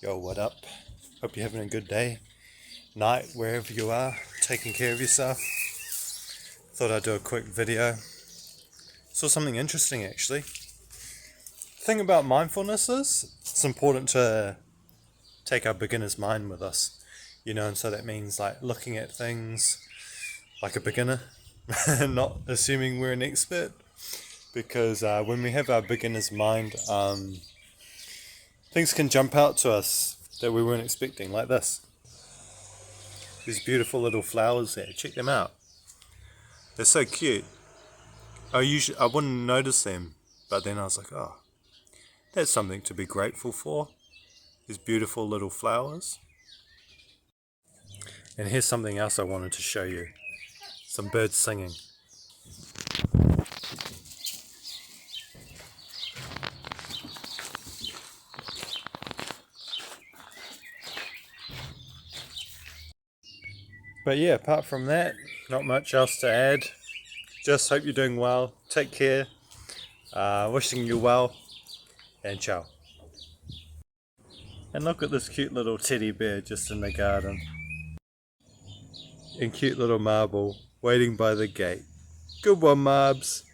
Yo, what up? Hope you're having a good day, night, wherever you are, taking care of yourself. Thought I'd do a quick video. Saw something interesting actually. The thing about mindfulness is it's important to take our beginner's mind with us, and so that means like looking at things like a beginner, not assuming we're an expert, because when we have our beginner's mind, things can jump out to us that we weren't expecting, like this. These beautiful little flowers there, check them out. They're so cute. I wouldn't notice them, but then I was like, oh, that's something to be grateful for. These beautiful little flowers. And here's something else I wanted to show you. Some birds singing. But yeah, apart from that, not much else to add. Just hope you're doing well. Take care. Wishing you well. And ciao. And look at this cute little teddy bear just in the garden. And cute little marble waiting by the gate. Good one, Marbs.